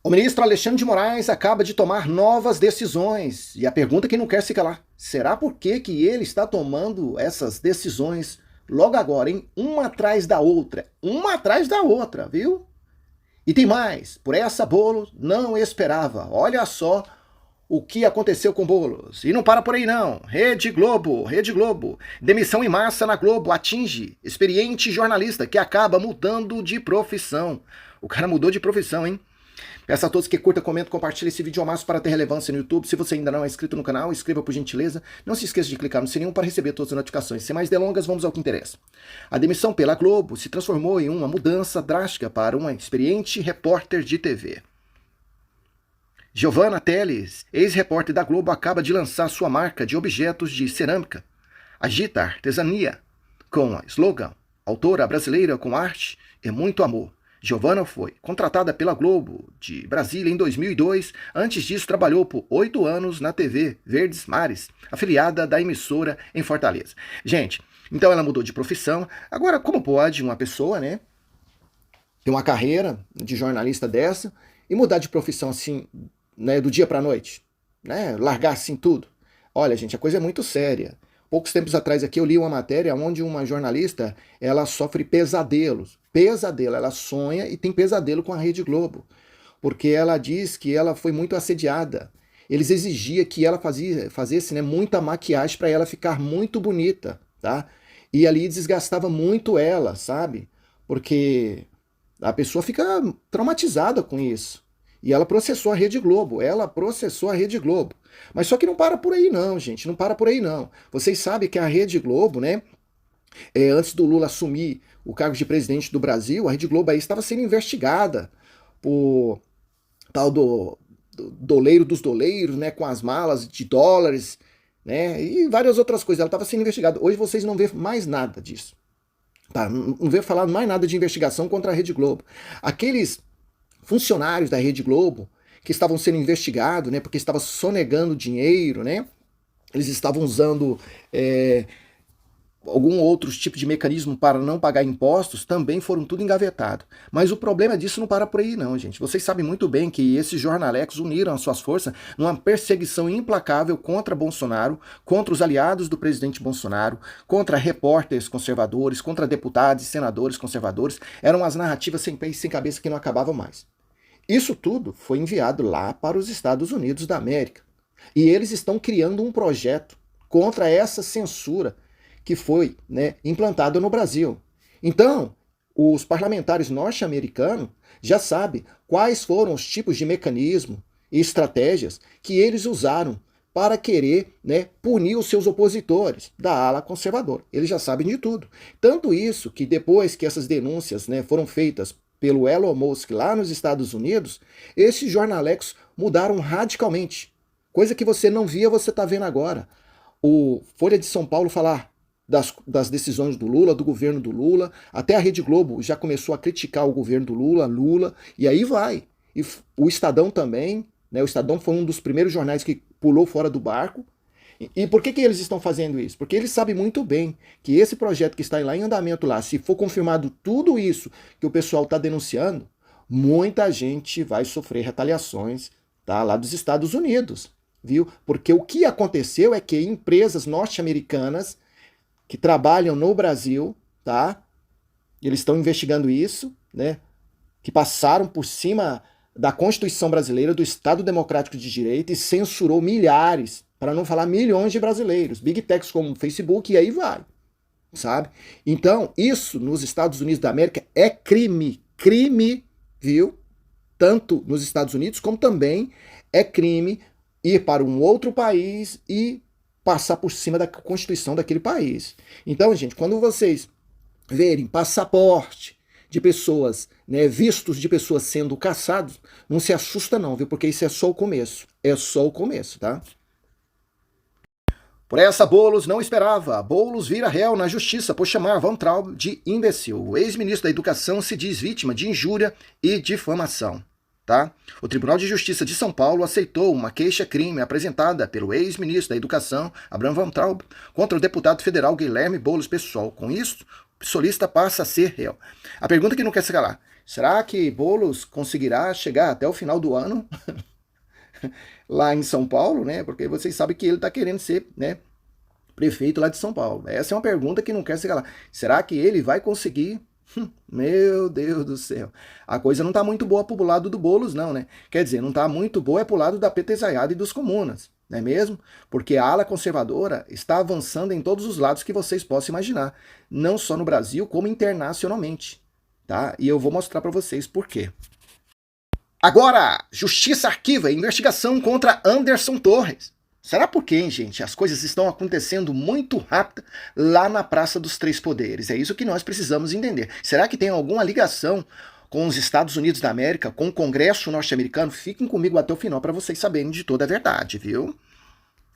O ministro Alexandre de Moraes acaba de tomar novas decisões. E a pergunta que não quer se calar: será por que ele está tomando essas decisões logo agora, hein? Uma atrás da outra, viu? E tem mais, por essa Boulos não esperava. Olha só o que aconteceu com Boulos. E não para por aí não. Rede Globo. Demissão em massa na Globo atinge experiente jornalista que acaba mudando de profissão. O cara mudou de profissão, hein? Peço a todos que curtam, comentem, compartilhem esse vídeo ao máximo para ter relevância no YouTube. Se você ainda não é inscrito no canal, inscreva por gentileza. Não se esqueça de clicar no sininho para receber todas as notificações. Sem mais delongas, vamos ao que interessa. A demissão pela Globo se transformou em uma mudança drástica para uma experiente repórter de TV. Giovanna Teles, ex-repórter da Globo, acaba de lançar sua marca de objetos de cerâmica, Agita Artesania, com a slogan Autora Brasileira com Arte e Muito Amor. Giovanna foi contratada pela Globo de Brasília em 2002. Antes disso, trabalhou por 8 anos na TV Verdes Mares, afiliada da emissora em Fortaleza. Gente, então ela mudou de profissão. Agora, como pode uma pessoa, né, ter uma carreira de jornalista dessa e mudar de profissão assim, né, do dia para a noite, né, largar assim tudo? Olha, gente, a coisa é muito séria. Poucos tempos atrás aqui eu li uma matéria onde uma jornalista, ela sofre pesadelos. Ela sonha e tem pesadelo com a Rede Globo, porque ela diz que ela foi muito assediada. Eles exigiam que ela fizesse, né, muita maquiagem para ela ficar muito bonita, tá? E ali desgastava muito ela, sabe? Porque a pessoa fica traumatizada com isso. E ela processou a Rede Globo, Mas só que não para por aí não, gente, não para por aí não. Vocês sabem que a Rede Globo, né, antes do Lula assumir o cargo de presidente do Brasil, a Rede Globo aí estava sendo investigada por tal do doleiro dos doleiros, né, com as malas de dólares, né, e várias outras coisas. Ela estava sendo investigada. Hoje vocês não vê mais nada disso. Tá? Não vê falar mais nada de investigação contra a Rede Globo. Aqueles funcionários da Rede Globo que estavam sendo investigados, né, porque estavam sonegando dinheiro, né, eles estavam usando algum outro tipo de mecanismo para não pagar impostos, também foram tudo engavetados. Mas o problema disso não para por aí não, gente. Vocês sabem muito bem que esses jornalecos uniram as suas forças numa perseguição implacável contra Bolsonaro, contra os aliados do presidente Bolsonaro, contra repórteres conservadores, contra deputados e senadores conservadores. Eram as narrativas sem pé e sem cabeça que não acabavam mais. Isso tudo foi enviado lá para os Estados Unidos da América. E eles estão criando um projeto contra essa censura que foi, né, implantada no Brasil. Então, os parlamentares norte-americanos já sabem quais foram os tipos de mecanismo e estratégias que eles usaram para querer, né, punir os seus opositores da ala conservadora. Eles já sabem de tudo. Tanto isso que depois que essas denúncias, né, foram feitas pelo Elon Musk lá nos Estados Unidos, esses jornalecos mudaram radicalmente. Coisa que você não via, você está vendo agora. O Folha de São Paulo falar das decisões do Lula, do governo do Lula, até a Rede Globo já começou a criticar o governo do Lula, e aí vai. E o Estadão também, né? O Estadão foi um dos primeiros jornais que pulou fora do barco. E por que eles estão fazendo isso? Porque eles sabem muito bem que esse projeto que está lá em andamento lá, se for confirmado tudo isso que o pessoal está denunciando, muita gente vai sofrer retaliações, tá, lá dos Estados Unidos, viu? Porque o que aconteceu é que empresas norte-americanas que trabalham no Brasil, tá? Eles estão investigando isso, né? Que passaram por cima da Constituição brasileira, do Estado Democrático de Direito e censurou milhares, para não falar milhões de brasileiros, big techs como o Facebook, e aí vai, sabe? Então, isso nos Estados Unidos da América é crime, viu? Tanto nos Estados Unidos como também é crime ir para um outro país e passar por cima da Constituição daquele país. Então, gente, quando vocês verem passaporte de pessoas, né, vistos de pessoas sendo caçados, não se assusta não, viu? Porque isso é só o começo. É só o começo, tá? Por essa, Boulos não esperava. Boulos vira réu na justiça por chamar Van Traub de imbecil. O ex-ministro da Educação se diz vítima de injúria e difamação. Tá? O Tribunal de Justiça de São Paulo aceitou uma queixa-crime apresentada pelo ex-ministro da Educação, Abraham Van Traub, contra o deputado federal Guilherme Boulos Pessoal. Com isso, o solista passa a ser réu. A pergunta que não quer se calar: Será que Boulos conseguirá chegar até o final do ano lá em São Paulo, né? Porque vocês sabem que ele está querendo ser, né, prefeito lá de São Paulo. Essa é uma pergunta que não quer se calar. Será que ele vai conseguir? Meu Deus do céu. A coisa não está muito boa pro lado do Boulos, não, né? Quer dizer, não está muito boa é pro lado da petezaiada e dos comunas, não é mesmo? Porque a ala conservadora está avançando em todos os lados que vocês possam imaginar, não só no Brasil, como internacionalmente, tá? E eu vou mostrar para vocês por quê. Agora, Justiça arquiva investigação contra Anderson Torres. Será por quê, hein, gente? As coisas estão acontecendo muito rápido lá na Praça dos Três Poderes. É isso que nós precisamos entender. Será que tem alguma ligação com os Estados Unidos da América, com o Congresso norte-americano? Fiquem comigo até o final para vocês saberem de toda a verdade, viu?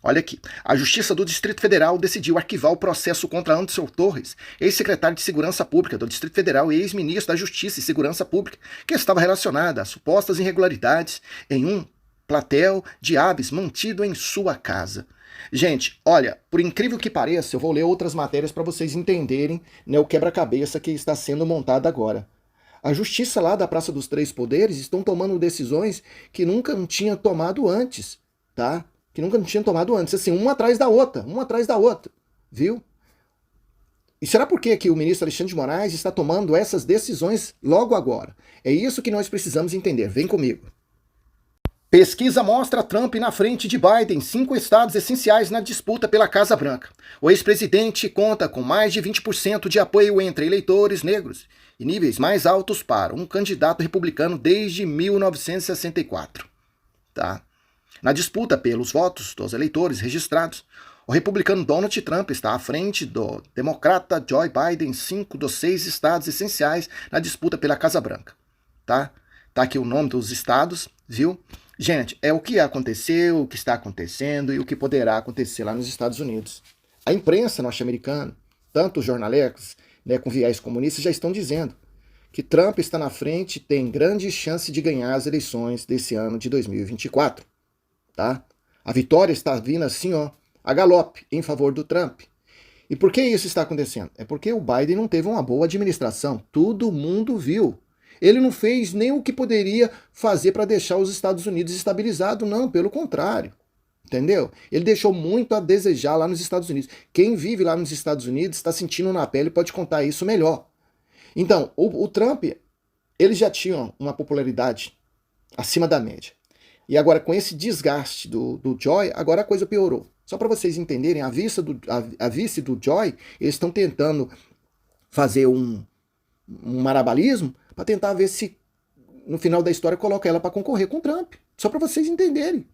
Olha aqui, a Justiça do Distrito Federal decidiu arquivar o processo contra Anderson Torres, ex-secretário de Segurança Pública do Distrito Federal e ex-ministro da Justiça e Segurança Pública, que estava relacionada a supostas irregularidades em um platel de aves mantido em sua casa. Gente, olha, por incrível que pareça, eu vou ler outras matérias para vocês entenderem, né, o quebra-cabeça que está sendo montado agora. A justiça lá da Praça dos Três Poderes estão tomando decisões que nunca tinham tomado antes, tá? Que nunca tinham tomado antes, assim, uma atrás da outra, viu? E será por que o ministro Alexandre de Moraes está tomando essas decisões logo agora? É isso que nós precisamos entender, vem comigo. Pesquisa mostra Trump na frente de Biden, 5 estados essenciais na disputa pela Casa Branca. O ex-presidente conta com mais de 20% de apoio entre eleitores negros e níveis mais altos para um candidato republicano desde 1964. Tá? Na disputa pelos votos dos eleitores registrados, o republicano Donald Trump está à frente do democrata Joe Biden em 5 dos 6 estados essenciais na disputa pela Casa Branca. Tá? Tá aqui o nome dos estados, viu? Gente, é o que aconteceu, o que está acontecendo e o que poderá acontecer lá nos Estados Unidos. A imprensa norte-americana, tanto os jornaleiros, né, com viés comunistas, já estão dizendo que Trump está na frente e tem grande chance de ganhar as eleições desse ano de 2024. Tá? A vitória está vindo assim, ó, a galope, em favor do Trump. E por que isso está acontecendo? É porque o Biden não teve uma boa administração. Todo mundo viu. Ele não fez nem o que poderia fazer para deixar os Estados Unidos estabilizados, não, pelo contrário. Entendeu? Ele deixou muito a desejar lá nos Estados Unidos. Quem vive lá nos Estados Unidos está sentindo na pele e pode contar isso melhor. Então, o Trump, ele já tinha uma popularidade acima da média. E agora, com esse desgaste do Joy, agora a coisa piorou. Só para vocês entenderem, a vice do Joy, eles estão tentando fazer um marabalismo para tentar ver se, no final da história, coloca ela para concorrer com o Trump. Só para vocês entenderem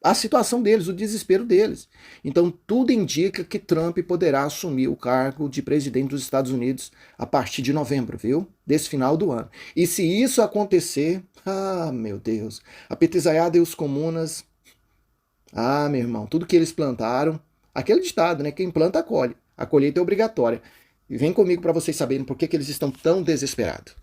a situação deles, o desespero deles. Então, tudo indica que Trump poderá assumir o cargo de presidente dos Estados Unidos a partir de novembro, viu? Desse final do ano. E se isso acontecer, meu Deus, a petezaiada e os comunas, meu irmão, tudo que eles plantaram, aquele ditado, né? Quem planta, colhe. A colheita é obrigatória. E vem comigo para vocês saberem por que eles estão tão desesperados.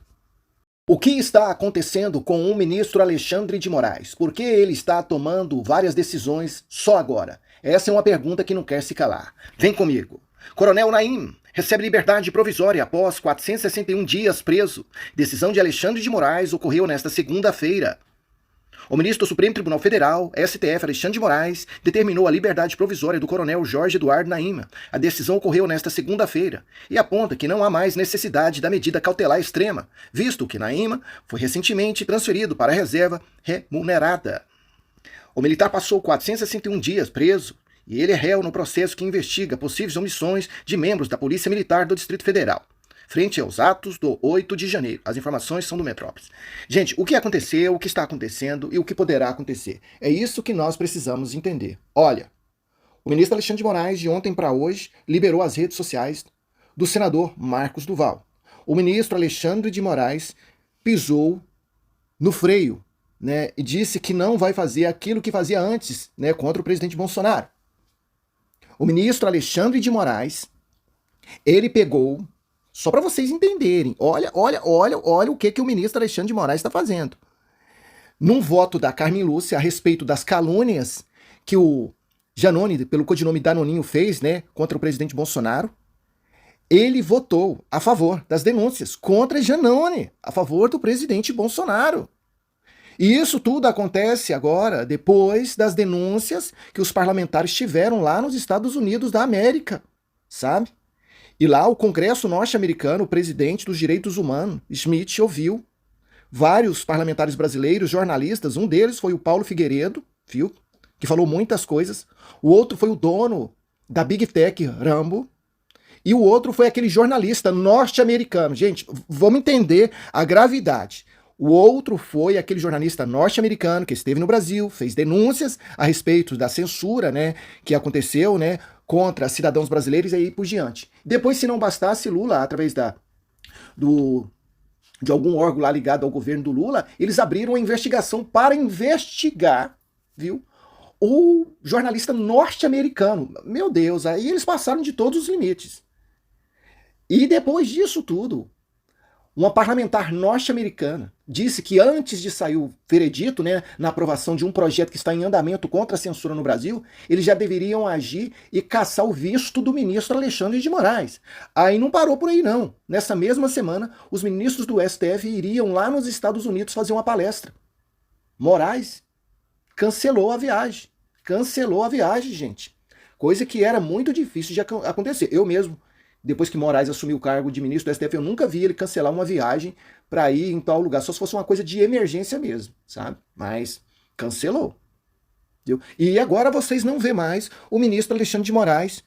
O que está acontecendo com o ministro Alexandre de Moraes? Por que ele está tomando várias decisões só agora? Essa é uma pergunta que não quer se calar. Vem comigo. Coronel Naim recebe liberdade provisória após 461 dias preso. Decisão de Alexandre de Moraes ocorreu nesta segunda-feira. O ministro do Supremo Tribunal Federal, STF, Alexandre de Moraes, determinou a liberdade provisória do coronel Jorge Eduardo Naim. A decisão ocorreu nesta segunda-feira e aponta que não há mais necessidade da medida cautelar extrema, visto que Naim foi recentemente transferido para a reserva remunerada. O militar passou 461 dias preso e ele é réu no processo que investiga possíveis omissões de membros da Polícia Militar do Distrito Federal, frente aos atos do 8 de janeiro. As informações são do Metrópolis. Gente, o que aconteceu, o que está acontecendo e o que poderá acontecer? É isso que nós precisamos entender. Olha, o ministro Alexandre de Moraes, de ontem para hoje, liberou as redes sociais do senador Marcos Duval. O ministro Alexandre de Moraes pisou no freio, né, e disse que não vai fazer aquilo que fazia antes, né, contra o presidente Bolsonaro. O ministro Alexandre de Moraes, ele pegou... Só para vocês entenderem, olha o que o ministro Alexandre de Moraes está fazendo. Num voto da Carmen Lúcia a respeito das calúnias que o Janone, pelo codinome Danoninho, fez, né, contra o presidente Bolsonaro, ele votou a favor das denúncias contra Janone, a favor do presidente Bolsonaro. E isso tudo acontece agora depois das denúncias que os parlamentares tiveram lá nos Estados Unidos da América, sabe? E lá o Congresso norte-americano, o presidente dos direitos humanos, Schmidt, ouviu vários parlamentares brasileiros, jornalistas, um deles foi o Paulo Figueiredo, viu? Que falou muitas coisas. O outro foi o dono da Big Tech, Rambo. E o outro foi aquele jornalista norte-americano. Gente, vamos entender a gravidade. O outro foi aquele jornalista norte-americano que esteve no Brasil, fez denúncias a respeito da censura, né, que aconteceu, né, contra cidadãos brasileiros e aí por diante. Depois, se não bastasse, Lula, através de algum órgão lá ligado ao governo do Lula, eles abriram uma investigação para investigar, viu, o jornalista norte-americano. Meu Deus, aí eles passaram de todos os limites. E depois disso tudo, uma parlamentar norte-americana disse que antes de sair o veredito, né, na aprovação de um projeto que está em andamento contra a censura no Brasil, eles já deveriam agir e caçar o visto do ministro Alexandre de Moraes. Aí não parou por aí não. Nessa mesma semana, os ministros do STF iriam lá nos Estados Unidos fazer uma palestra. Moraes cancelou a viagem. Cancelou a viagem, gente. Coisa que era muito difícil de acontecer. Eu mesmo, depois que Moraes assumiu o cargo de ministro do STF, eu nunca vi ele cancelar uma viagem para ir em tal lugar, só se fosse uma coisa de emergência mesmo, sabe? Mas cancelou. Viu? E agora vocês não vê mais o ministro Alexandre de Moraes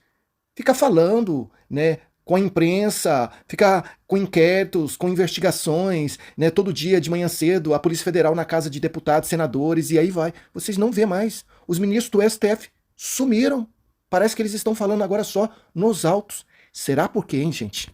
ficar falando, né, com a imprensa, ficar com inquéritos, com investigações, né, todo dia de manhã cedo, a Polícia Federal na casa de deputados, senadores, e aí vai. Vocês não vê mais. Os ministros do STF sumiram. Parece que eles estão falando agora só nos autos. Será por quê, hein, gente?